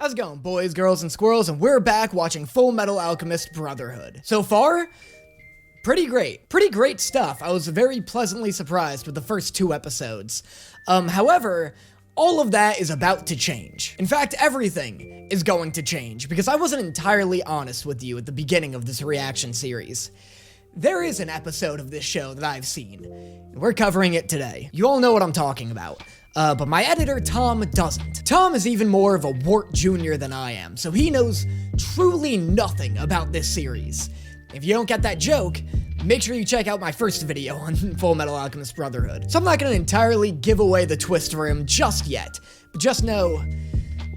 How's it going, boys, girls, and squirrels? And we're back watching Full Metal Alchemist Brotherhood. So far, pretty great. Pretty great stuff. I was very pleasantly surprised with the first 2 episodes. However, all of that is about to change. In fact, everything is going to change, because I wasn't entirely honest with you at the beginning of this reaction series. There is an episode of this show that I've seen, and we're covering it today. You all know what I'm talking about. But my editor, Tom, doesn't. Tom is even more of a wart junior than I am, so he knows truly nothing about this series. If you don't get that joke, make sure you check out my first video on Full Metal Alchemist Brotherhood. So I'm not gonna entirely give away the twist for him just yet, but just know,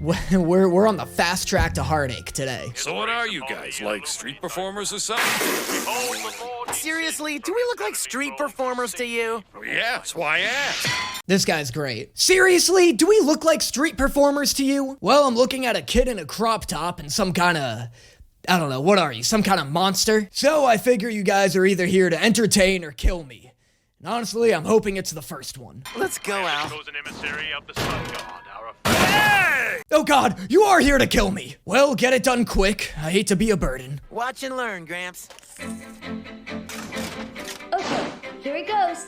we're on the fast track to heartache today. So what are you guys, like street performers or something? Seriously, do we look like street performers to you? Yeah, that's why I asked. This guy's great. Seriously, do we look like street performers to you? Well, I'm looking at a kid in a crop top and some kinda, I don't know, what are you, some kind of monster? So I figure you guys are either here to entertain or kill me. And honestly, I'm hoping it's the first one. Let's go, Al. Oh god, you are here to kill me! Well, get it done quick. I hate to be a burden. Watch and learn, Gramps. Okay, here it goes.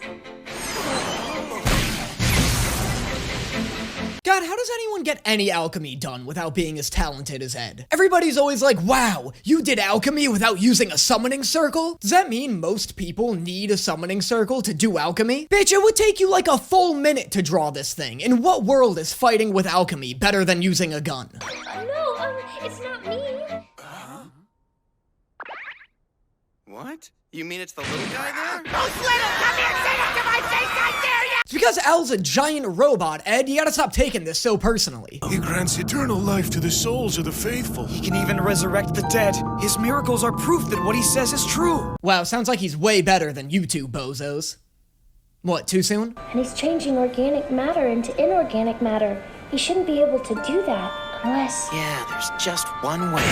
God, how does anyone get any alchemy done without being as talented as Ed? Everybody's always like, wow, you did alchemy without using a summoning circle? Does that mean most people need a summoning circle to do alchemy? Bitch, it would take you like a full minute to draw this thing. In what world is fighting with alchemy better than using a gun? No, it's not me. What? You mean it's the little guy there? Who's little? Come here, say that to my face, I dare you! It's because Al's a giant robot, Ed. You gotta stop taking this so personally. He grants eternal life to the souls of the faithful. He can even resurrect the dead. His miracles are proof that what he says is true. Wow, sounds like he's way better than you two bozos. What, too soon? And he's changing organic matter into inorganic matter. He shouldn't be able to do that unless... Yeah, there's just one way.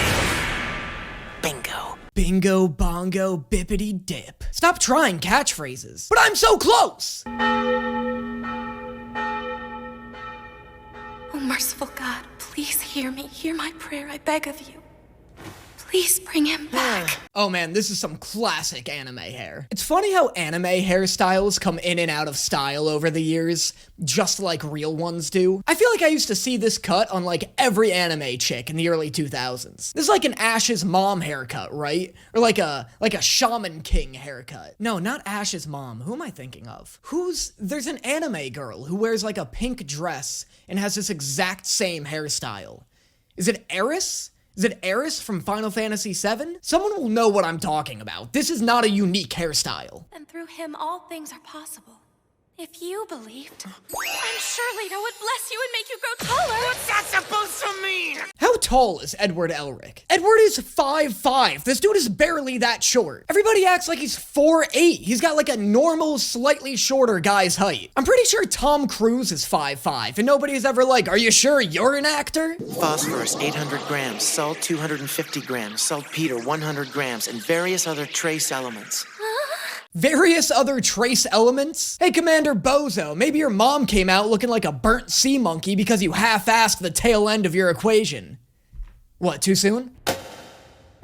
Bingo. Bingo, bongo, bippity dip. Stop trying catchphrases. But I'm so close! Oh, merciful God, please hear me. Hear my prayer, I beg of you. Please bring him back. Oh man, this is some classic anime hair. It's funny how anime hairstyles come in and out of style over the years, just like real ones do. I feel like I used to see this cut on like every anime chick in the early 2000s. This is like an Ash's mom haircut, right? Or like a Shaman King haircut. No, not Ash's mom. Who am I thinking of? There's an anime girl who wears like a pink dress and has this exact same hairstyle. Is it Eris? Is it Eris from Final Fantasy VII? Someone will know what I'm talking about. This is not a unique hairstyle. And through him, all things are possible. If you believed, I'm sure Leto would bless you and make you grow taller. What's that supposed to mean? How tall is Edward Elric? Edward is 5'5". This dude is barely that short. Everybody acts like he's 4'8". He's got like a normal, slightly shorter guy's height. I'm pretty sure Tom Cruise is 5'5", and nobody's ever like, are you sure you're an actor? Phosphorus, 800 grams. Salt, 250 grams. Saltpeter, 100 grams. And various other trace elements. Various other trace elements? Hey, Commander Bozo, maybe your mom came out looking like a burnt sea monkey because you half-assed the tail end of your equation. What, too soon?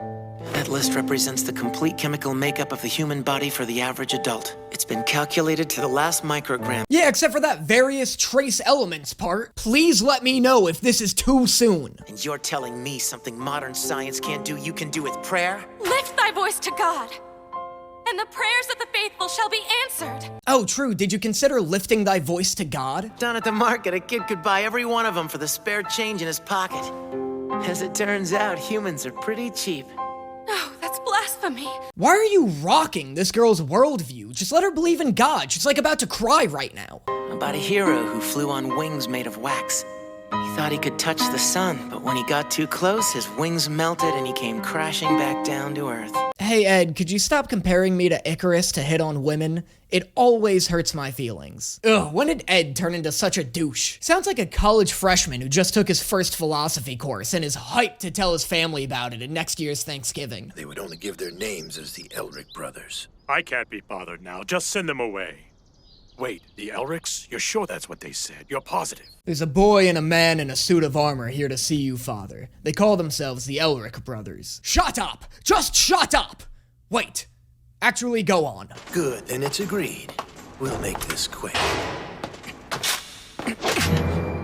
That list represents the complete chemical makeup of the human body for the average adult. It's been calculated to the last microgram. Yeah, except for that various trace elements part. Please let me know if this is too soon. And you're telling me something modern science can't do, you can do with prayer? Lift thy voice to God, and the prayers of the faithful shall be answered. Oh, true. Did you consider lifting thy voice to God? Down at the market, a kid could buy every one of them for the spare change in his pocket. As it turns out, humans are pretty cheap. No, that's blasphemy. Why are you rocking this girl's worldview? Just let her believe in God. She's like about to cry right now. About a hero who flew on wings made of wax. He thought he could touch the sun, but when he got too close, his wings melted and he came crashing back down to Earth. Hey Ed, could you stop comparing me to Icarus to hit on women? It always hurts my feelings. Ugh, when did Ed turn into such a douche? Sounds like a college freshman who just took his first philosophy course and is hyped to tell his family about it at next year's Thanksgiving. They would only give their names as the Elric brothers. I can't be bothered now. Just send them away. Wait, the Elrics? You're sure that's what they said? You're positive? There's a boy and a man in a suit of armor here to see you, Father. They call themselves the Elric brothers. Shut up! Just shut up! Wait. Actually, go on. Good, then it's agreed. We'll make this quick.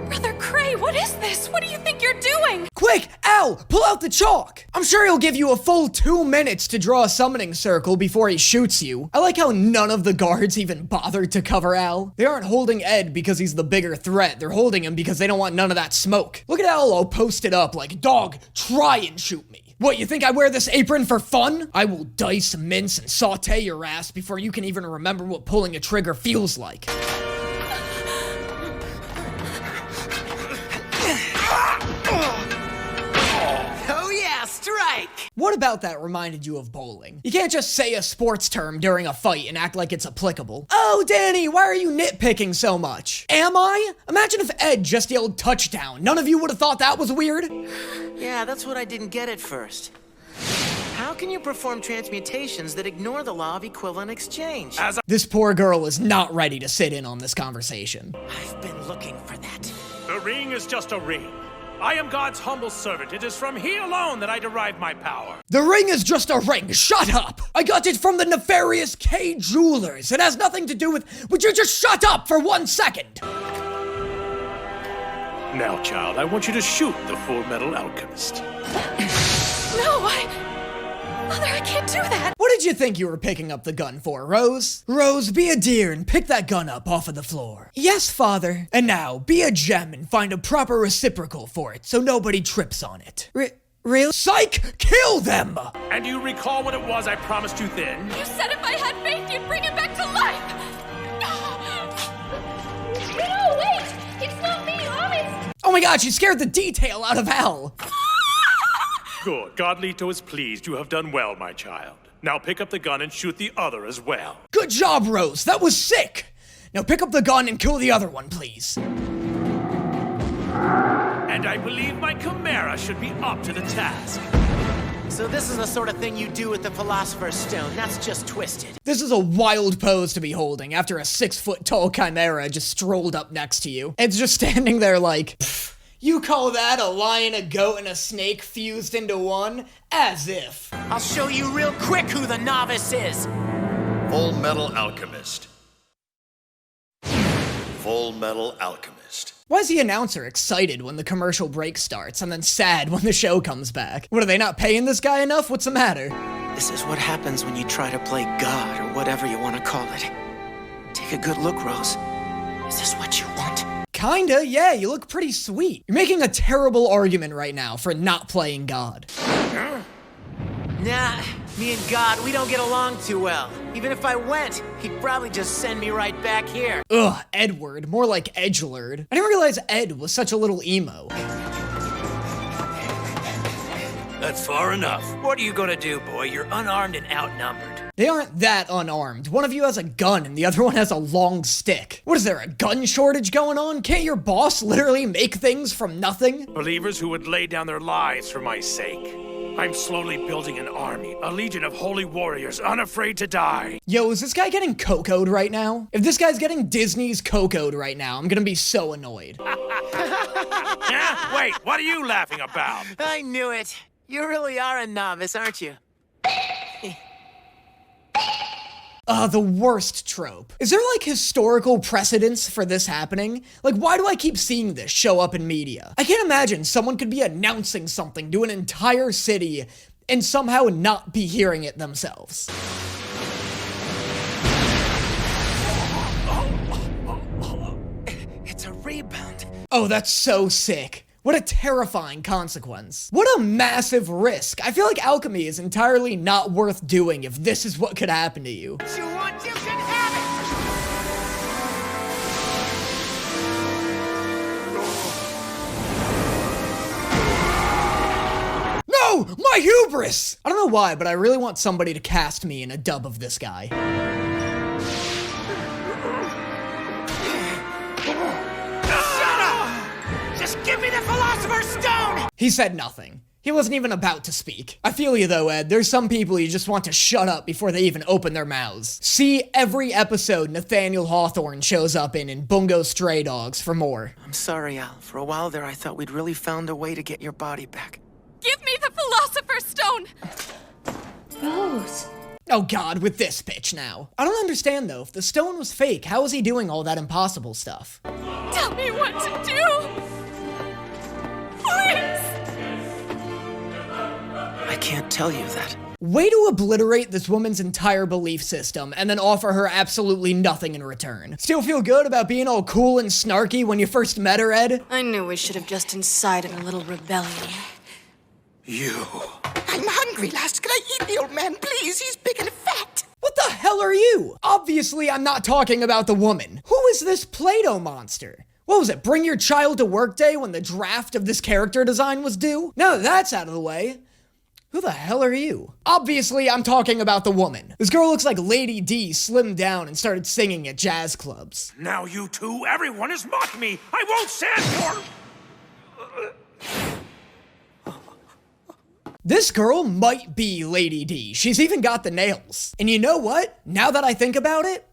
Brother Cray, what is this? What do you think you're doing? Quick, Al, pull out the chalk! I'm sure he'll give you a full 2 minutes to draw a summoning circle before he shoots you. I like how none of the guards even bothered to cover Al. They aren't holding Ed because he's the bigger threat. They're holding him because they don't want none of that smoke. Look at Al all posted up like, dog, try and shoot me. What, you think I wear this apron for fun? I will dice, mince, and saute your ass before you can even remember what pulling a trigger feels like. Oh yeah, strike! What about that reminded you of bowling? You can't just say a sports term during a fight and act like it's applicable. Oh, Danny, why are you nitpicking so much? Am I? Imagine if Ed just yelled touchdown. None of you would have thought that was weird? Yeah, that's what I didn't get at first. How can you perform transmutations that ignore the law of equivalent exchange? This poor girl is not ready to sit in on this conversation. I've been looking for that. The ring is just a ring. I am God's humble servant. It is from he alone that I derive my power. The ring is just a ring. Shut up. I got it from the nefarious K Jewelers. It has nothing to do with... Would you just shut up for 1 second? Now, child, I want you to shoot the Full Metal Alchemist. No, Mother, I can't do that! What did you think you were picking up the gun for, Rose? Rose, be a dear and pick that gun up off of the floor. Yes, Father. And now, be a gem and find a proper reciprocal for it so nobody trips on it. Real? Psych! Kill them! And do you recall what it was I promised you then? You said if I had faith, you'd bring him back to life! No, wait! It's not me, honest! Oh my god, she scared the detail out of Al! Good. Godlito is pleased. You have done well, my child. Now pick up the gun and shoot the other as well. Good job, Rose. That was sick. Now pick up the gun and kill the other one, please. And I believe my chimera should be up to the task. So this is the sort of thing you do with the philosopher's stone. That's just twisted. This is a wild pose to be holding after a 6-foot-tall chimera just strolled up next to you. It's just standing there like... You call that a lion, a goat, and a snake fused into one? As if. I'll show you real quick who the novice is. Full Metal Alchemist. Full Metal Alchemist. Why is the announcer excited when the commercial break starts and then sad when the show comes back? What, are they not paying this guy enough? What's the matter? This is what happens when you try to play God, or whatever you want to call it. Take a good look, Rose. Is this what you want? Kinda, yeah, you look pretty sweet. You're making a terrible argument right now for not playing God. Nah, me and God, we don't get along too well. Even if I went, he'd probably just send me right back here. Ugh, Edward, more like Edgelord. I didn't realize Ed was such a little emo. That's far enough. What are you gonna do, boy? You're unarmed and outnumbered. They aren't that unarmed. One of you has a gun and the other one has a long stick. What is there, a gun shortage going on? Can't your boss literally make things from nothing? Believers who would lay down their lives for my sake. I'm slowly building an army, a legion of holy warriors unafraid to die. Yo, is this guy getting cocoed right now? If this guy's getting Disney's cocoed right now, I'm gonna be so annoyed. Yeah? Wait, what are you laughing about? I knew it. You really are a novice, aren't you? The worst trope. Is there like historical precedence for this happening? Like, why do I keep seeing this show up in media? I can't imagine someone could be announcing something to an entire city and somehow not be hearing it themselves. It's a rebound. Oh, that's so sick. What a terrifying consequence. What a massive risk. I feel like alchemy is entirely not worth doing if this is what could happen to you. What you want, you can have it! No! My hubris! I don't know why, but I really want somebody to cast me in a dub of this guy. Give me the philosopher's stone! He said nothing. He wasn't even about to speak. I feel you though, Ed. There's some people you just want to shut up before they even open their mouths. See every episode Nathaniel Hawthorne shows up in Bungo Stray Dogs for more. I'm sorry, Al. For a while there, I thought we'd really found a way to get your body back. Give me the Philosopher's Stone! Rose. Oh god, with this bitch now. I don't understand though. If the stone was fake, how is he doing all that impossible stuff? Tell me what to do! Please! I can't tell you that. Way to obliterate this woman's entire belief system and then offer her absolutely nothing in return. Still feel good about being all cool and snarky when you first met her, Ed? I knew we should have just incited a little rebellion. You. I'm hungry, lass. Can I eat the old man, please? He's big and fat. What the hell are you? Obviously, I'm not talking about the woman. Who is this Play-Doh monster? What was it, bring your child to work day when the draft of this character design was due? Now that that's out of the way, who the hell are you? Obviously, I'm talking about the woman. This girl looks like Lady D slimmed down and started singing at jazz clubs. Now you two, everyone is mocking me. I won't stand for... This girl might be Lady D. She's even got the nails. And you know what? Now that I think about it,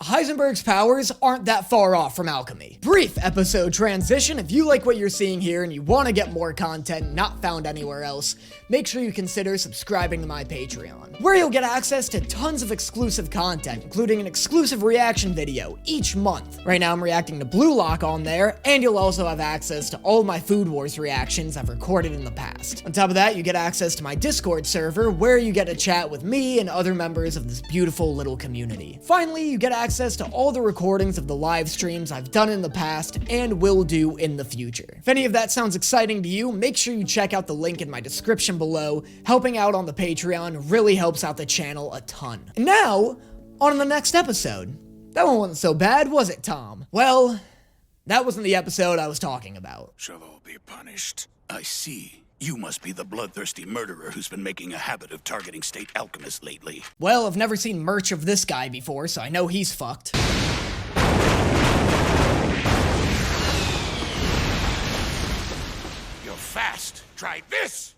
Heisenberg's powers aren't that far off from alchemy. Brief episode transition. If you like what you're seeing here and you want to get more content not found anywhere else, make sure you consider subscribing to my Patreon, where you'll get access to tons of exclusive content, including an exclusive reaction video each month. Right now I'm reacting to Blue Lock on there, and you'll also have access to all my Food Wars reactions I've recorded in the past. On top of that, you get access to my Discord server, where you get to chat with me and other members of this beautiful little community. Finally, you get access to all the recordings of the live streams I've done in the past and will do in the future. If any of that sounds exciting to you, make sure you check out the link in my description below. Helping out on the Patreon really helps out the channel a ton. And now, on to the next episode. That one wasn't so bad, was it, Tom? Well, that wasn't the episode I was talking about. Shall all be punished? I see. You must be the bloodthirsty murderer who's been making a habit of targeting state alchemists lately. Well, I've never seen merch of this guy before, so I know he's fucked. You're fast. Try this!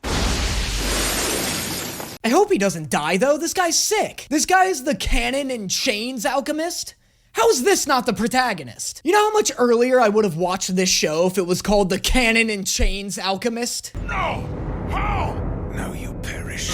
I hope he doesn't die, though. This guy's sick. This guy is the cannon in chains alchemist? How is this not the protagonist? You know how much earlier I would have watched this show if it was called The Cannon in Chains Alchemist? No! How? Now you perish.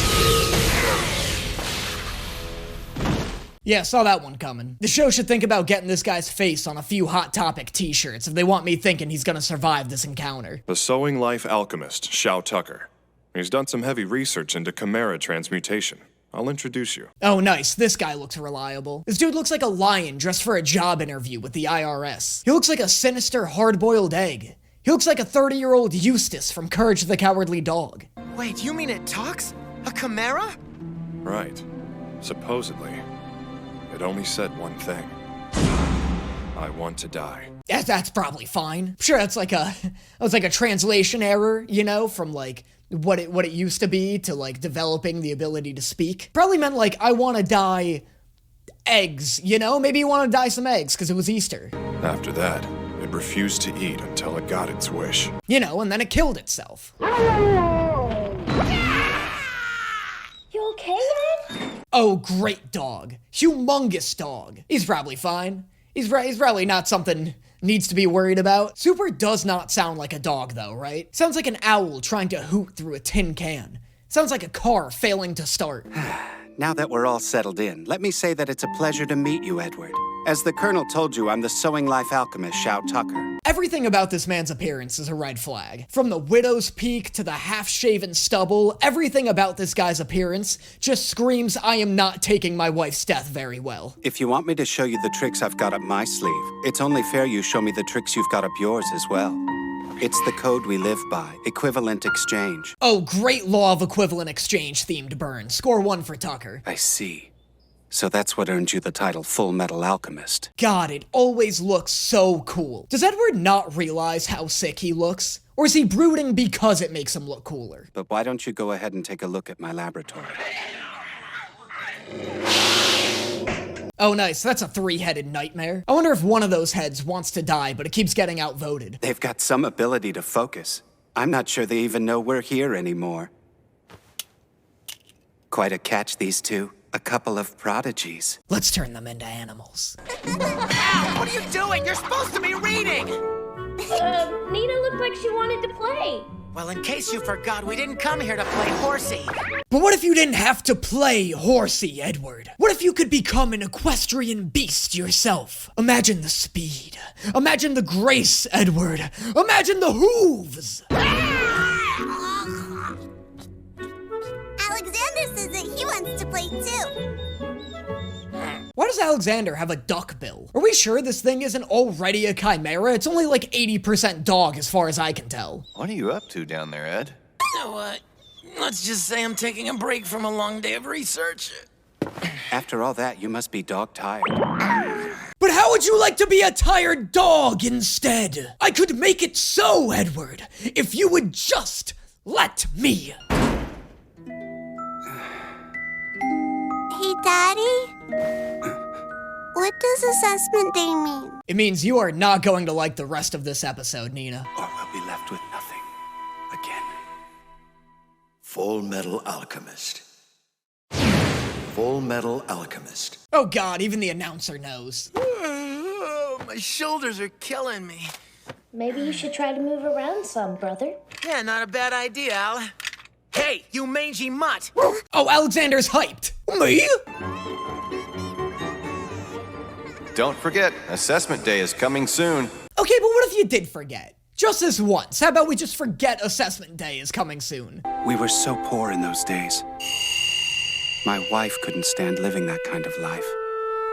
Yeah, saw that one coming. The show should think about getting this guy's face on a few Hot Topic t-shirts if they want me thinking he's gonna survive this encounter. The Sewing Life Alchemist, Shao Tucker. He's done some heavy research into chimera transmutation. I'll introduce you. Oh, nice. This guy looks reliable. This dude looks like a lion dressed for a job interview with the IRS. He looks like a sinister, hard-boiled egg. He looks like a 30-year-old Eustace from Courage the Cowardly Dog. Wait, you mean it talks? A chimera? Right. Supposedly. It only said one thing. I want to die. That's probably fine. I'm sure that's like a translation error, you know, from like what it used to be to like developing the ability to speak. Probably meant like I want to die eggs, you know? Maybe you want to die some eggs because it was Easter. After that, it refused to eat until it got its wish. You know, and then it killed itself. You okay, Ed? Oh, great dog. Humongous dog. He's probably fine. He's probably not something needs to be worried about. Super does not sound like a dog though, right? Sounds like an owl trying to hoot through a tin can. Sounds like a car failing to start. Now that we're all settled in, let me say that it's a pleasure to meet you, Edward. As the Colonel told you, I'm the Sewing Life Alchemist, Shao Tucker. Everything about this man's appearance is a red flag. From the widow's peak to the half-shaven stubble, everything about this guy's appearance just screams, I am not taking my wife's death very well. If you want me to show you the tricks I've got up my sleeve, it's only fair you show me the tricks you've got up yours as well. It's the code we live by, equivalent exchange. Oh, great law of equivalent exchange themed burn. Score 1 for Tucker. I see. So that's what earned you the title Full Metal Alchemist. God, it always looks so cool. Does Edward not realize how sick he looks? Or is he brooding because it makes him look cooler? But why don't you go ahead and take a look at my laboratory? Oh, nice. That's a 3-headed nightmare. I wonder if one of those heads wants to die, but it keeps getting outvoted. They've got some ability to focus. I'm not sure they even know we're here anymore. Quite a catch, these two. A couple of prodigies. Let's turn them into animals. Al, what are you doing? You're supposed to be reading! Nina looked like she wanted to play. Well, in case you forgot, we didn't come here to play horsey. But what if you didn't have to play horsey, Edward? What if you could become an equestrian beast yourself? Imagine the speed. Imagine the grace, Edward. Imagine the hooves. Alexander says that he wants to play too. Why does Alexander have a duck bill? Are we sure this thing isn't already a chimera? It's only like 80% dog as far as I can tell. What are you up to down there, Ed? Let's just say I'm taking a break from a long day of research. After all that, you must be dog-tired. But how would you like to be a tired dog instead? I could make it so, Edward, if you would just let me. Hey, Daddy? What does assessment day mean? It means you are not going to like the rest of this episode, Nina. Or we'll be left with nothing. Again. Full Metal Alchemist. Full Metal Alchemist. Oh god, even the announcer knows. Oh, my shoulders are killing me. Maybe you should try to move around some, brother. Yeah, not a bad idea, Al. Hey, you mangy mutt! Oh, Alexander's hyped. Me? Don't forget, assessment day is coming soon. Okay, but what if you did forget? Just this once. How about we just forget assessment day is coming soon? We were so poor in those days. My wife couldn't stand living that kind of life,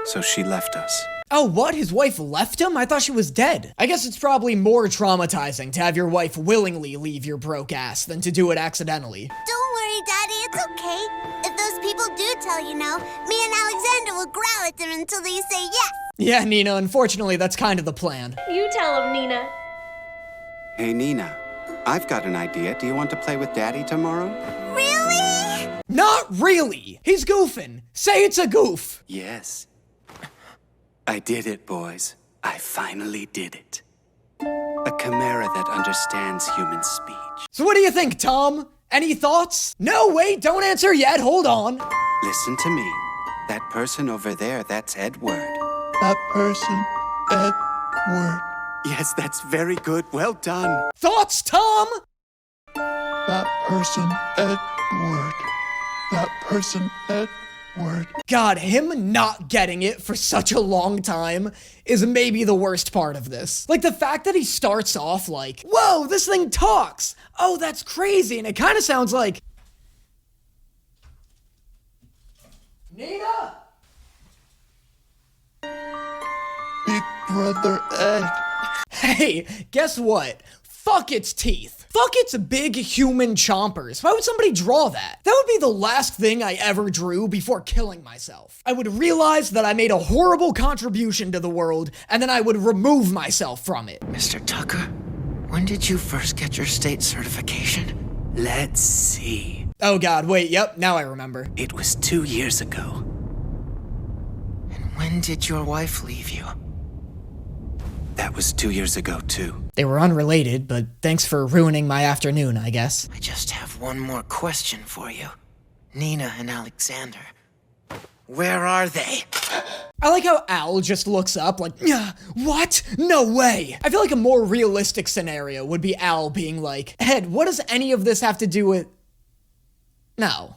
so she left us. Oh, what? His wife left him? I thought she was dead. I guess it's probably more traumatizing to have your wife willingly leave your broke ass than to do it accidentally. Don't worry, Daddy, it's okay. If those people do tell you no, me and Alexander will growl at them until they say yes. Yeah, Nina, unfortunately, that's kind of the plan. You tell him, Nina. Hey, Nina, I've got an idea. Do you want to play with Daddy tomorrow? Really? Not really! He's goofing. Say it's a goof. Yes. I did it, boys. I finally did it. A chimera that understands human speech. So what do you think, Tom? Any thoughts? No, wait, don't answer yet. Hold on. Listen to me. That person over there, that's Edward. That person, Edward. Yes, that's very good. Well done. Thoughts, Tom? That person, Edward. That person, Edward. God, him not getting it for such a long time is maybe the worst part of this. Like the fact that he starts off like, whoa, this thing talks. Oh, that's crazy. And it kind of sounds like, Nina? Big Brother Ed. Hey, guess what? Fuck its teeth. Fuck its big human chompers. Why would somebody draw that? That would be the last thing I ever drew before killing myself. I would realize that I made a horrible contribution to the world, and then I would remove myself from it. Mr. Tucker, when did you first get your state certification? Let's see. Oh god, wait, yep, now I remember. It was 2 years ago. And when did your wife leave you? That was 2 years ago, too. They were unrelated, but thanks for ruining my afternoon, I guess. I just have one more question for you. Nina and Alexander. Where are they? I like how Al just looks up like, what? No way. I feel like a more realistic scenario would be Al being like, Ed, what does any of this have to do with... No.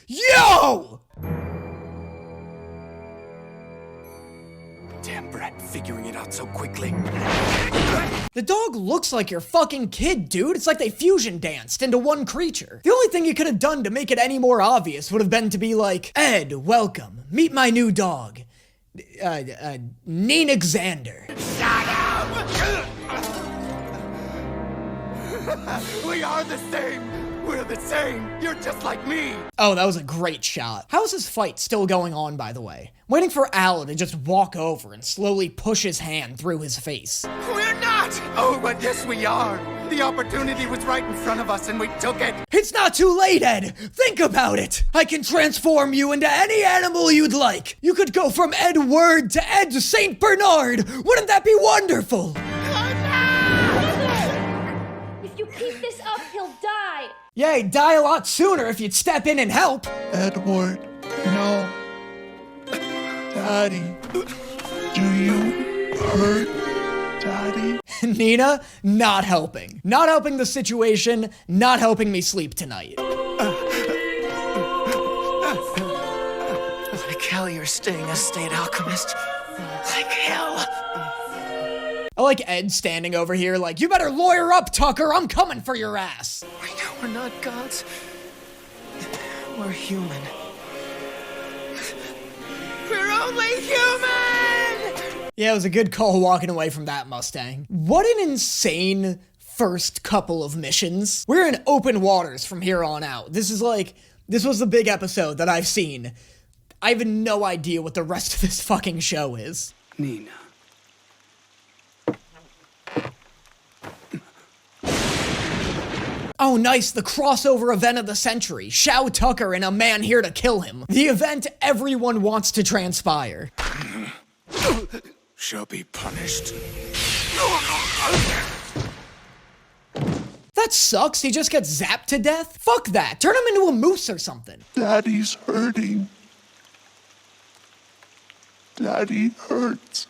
Yo! Damn Brett, figuring it out so quickly. The dog looks like your fucking kid, dude. It's like they fusion danced into one creature. The only thing you could have done to make it any more obvious would have been to be like, Ed, welcome. Meet my new dog. Nina Xander. Shut up! We are the same. We're the same. You're just like me. Oh, that was a great shot. How is this fight still going on, by the way? I'm waiting for Al to just walk over and slowly push his hand through his face. We're not! Oh, but yes, we are. The opportunity was right in front of us and we took it. It's not too late, Ed. Think about it. I can transform you into any animal you'd like. You could go from Edward to Ed St. Bernard. Wouldn't that be wonderful? keep this up, he'll die. Yeah, he'd die a lot sooner if you'd step in and help. Edward, no. Daddy, do you hurt Daddy? Nina, not helping. Not helping the situation, not helping me sleep tonight. Like hell you're staying a state alchemist. Like hell. I like Ed standing over here like, you better lawyer up, Tucker, I'm coming for your ass. We're not gods. We're human. We're only human! Yeah, it was a good call walking away from that Mustang. What an insane first couple of missions. We're in open waters from here on out. This was the big episode that I've seen. I have no idea what the rest of this fucking show is. Nina. Oh, nice, the crossover event of the century. Shao Tucker and a man here to kill him. The event everyone wants to transpire. Shall be punished. That sucks, he just gets zapped to death? Fuck that, turn him into a moose or something. Daddy's hurting. Daddy hurts.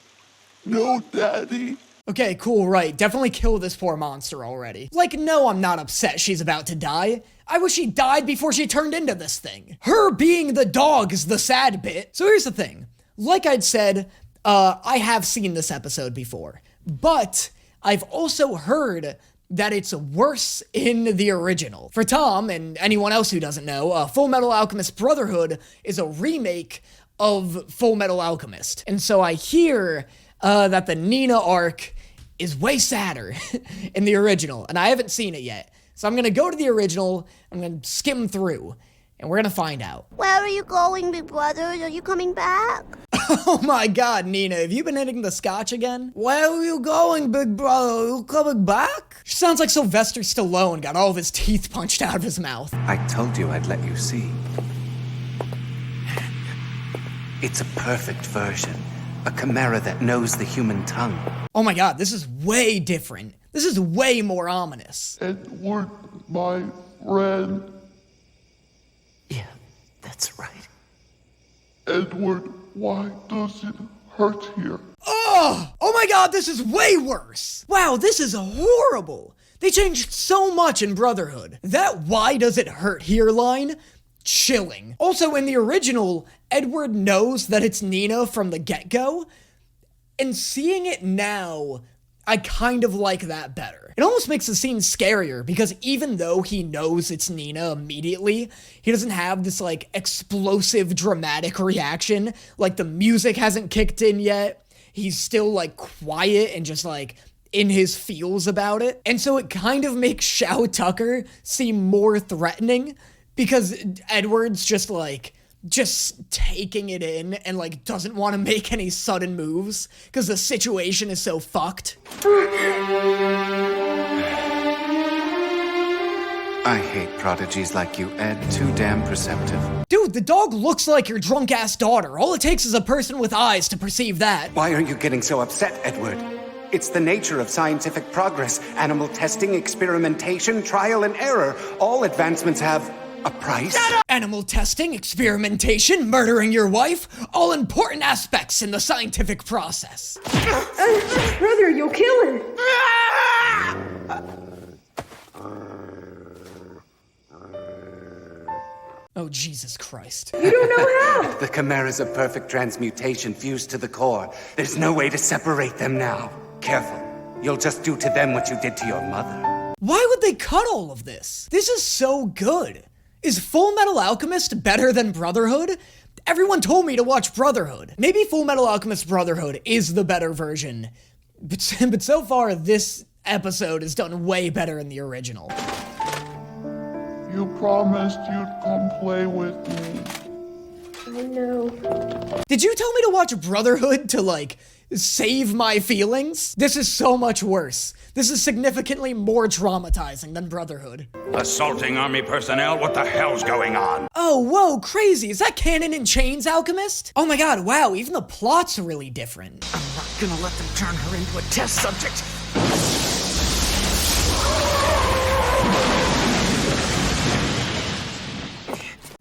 No, Daddy. Okay, cool, right. Definitely kill this poor monster already. Like, no, I'm not upset she's about to die. I wish she died before she turned into this thing. Her being the dog is the sad bit. So here's the thing. Like I'd said, I have seen this episode before, but I've also heard that it's worse in the original. For Tom, and anyone else who doesn't know, Full Metal Alchemist Brotherhood is a remake of Full Metal Alchemist. And so I hear that the Nina arc is way sadder in the original, and I haven't seen it yet. So I'm gonna go to the original, I'm gonna skim through, and we're gonna find out. Where are you going, big brother? Are you coming back? Oh my god, Nina, have you been hitting the scotch again? Where are you going, big brother? Are you coming back? She sounds like Sylvester Stallone got all of his teeth punched out of his mouth. I told you I'd let you see. It's a perfect version. A chimera that knows the human tongue. Oh my god, this is way different. This is way more ominous. Edward, my friend. Yeah, that's right. Edward, why does it hurt here? Oh my god, this is way worse. Wow, this is horrible. They changed so much in Brotherhood. That "why does it hurt here" line, chilling. Also, in the original, Edward knows that it's Nina from the get-go, and seeing it now, I kind of like that better. It almost makes the scene scarier, because even though he knows it's Nina immediately, he doesn't have this, like, explosive, dramatic reaction. Like, the music hasn't kicked in yet. He's still, like, quiet and just, like, in his feels about it. And so it kind of makes Shao Tucker seem more threatening, because Edward's just taking it in and like doesn't want to make any sudden moves because the situation is so fucked. I hate prodigies like you, Ed. Too damn perceptive. Dude, the dog looks like your drunk-ass daughter. All it takes is a person with eyes to perceive that. Why are you getting so upset, Edward? It's the nature of scientific progress. Animal testing, experimentation, trial and error. All advancements have a price? Animal testing, experimentation, murdering your wife, all important aspects in the scientific process. Brother, you'll kill him. Oh, Jesus Christ. You don't know how. The chimera's a perfect transmutation fused to the core. There's no way to separate them now. Careful. You'll just do to them what you did to your mother. Why would they cut all of this? This is so good. Is Full Metal Alchemist better than Brotherhood? Everyone told me to watch Brotherhood. Maybe Full Metal Alchemist Brotherhood is the better version, but so far this episode is done way better in the original. You promised you'd come play with me. I know. Did you tell me to watch Brotherhood to, like, save my feelings? This is so much worse. This is significantly more traumatizing than Brotherhood. Assaulting army personnel? What the hell's going on? Oh, whoa, crazy. Is that Cannon in Chains, Alchemist? Oh my god, wow, even the plot's really different. I'm not gonna let them turn her into a test subject.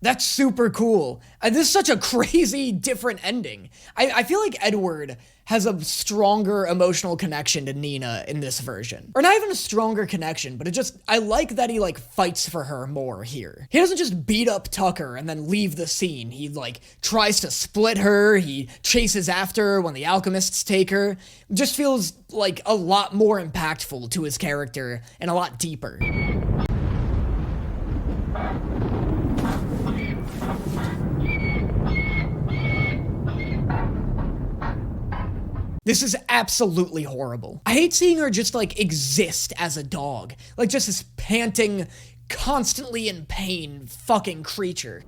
That's super cool. This is such a crazy different ending. I feel like Edward has a stronger emotional connection to Nina in this version. Or not even a stronger connection, but I like that he like fights for her more here. He doesn't just beat up Tucker and then leave the scene. He like tries to split her, he chases after her when the alchemists take her. It just feels like a lot more impactful to his character and a lot deeper. This is absolutely horrible. I hate seeing her just like exist as a dog. Like just this panting, constantly in pain fucking creature.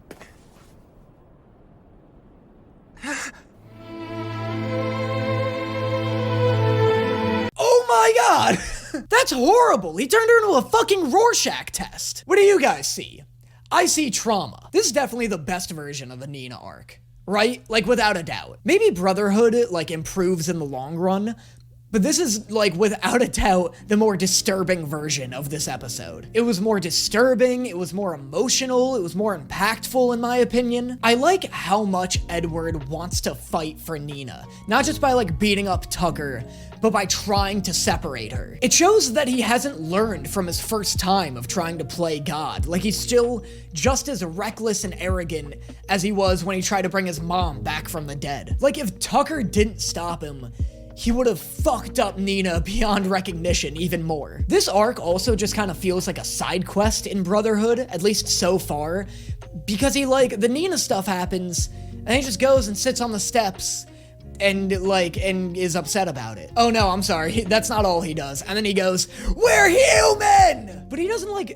Oh my god! That's horrible. He turned her into a fucking Rorschach test. What do you guys see? I see trauma. This is definitely the best version of the Nina arc. Right? Like, without a doubt. Maybe Brotherhood, like, improves in the long run, but this is, like, without a doubt, the more disturbing version of this episode. It was more disturbing, it was more emotional, it was more impactful, in my opinion. I like how much Edward wants to fight for Nina, not just by, like, beating up Tucker, but by trying to separate her. It shows that he hasn't learned from his first time of trying to play God. Like, he's still just as reckless and arrogant as he was when he tried to bring his mom back from the dead. Like, if Tucker didn't stop him, he would have fucked up Nina beyond recognition even more. This arc also just kind of feels like a side quest in Brotherhood, at least so far, because the Nina stuff happens, and he just goes and sits on the steps, and is upset about it. Oh no, I'm sorry, that's not all he does. And then he goes, "We're human!" But he doesn't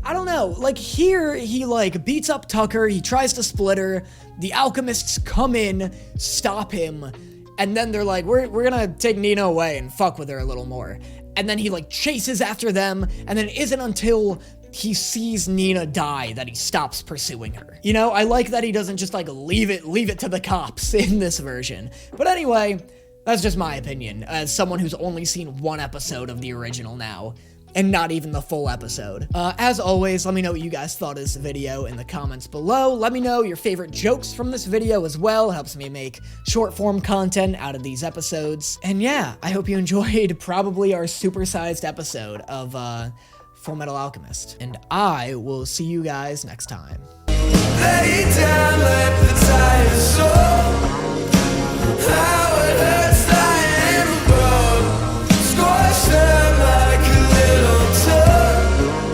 I don't know, here he beats up Tucker, he tries to split her, the alchemists come in, stop him, and then they're like, we're gonna take Nina away and fuck with her a little more. And then he chases after them, and then it isn't until he sees Nina die that he stops pursuing her. You know, I like that he doesn't just leave it to the cops in this version. But anyway, that's just my opinion, as someone who's only seen one episode of the original now, and not even the full episode. As always, let me know what you guys thought of this video in the comments below. Let me know your favorite jokes from this video as well. It helps me make short form content out of these episodes. And yeah, I hope you enjoyed probably our supersized episode of Full Metal Alchemist. And I will see you guys next time.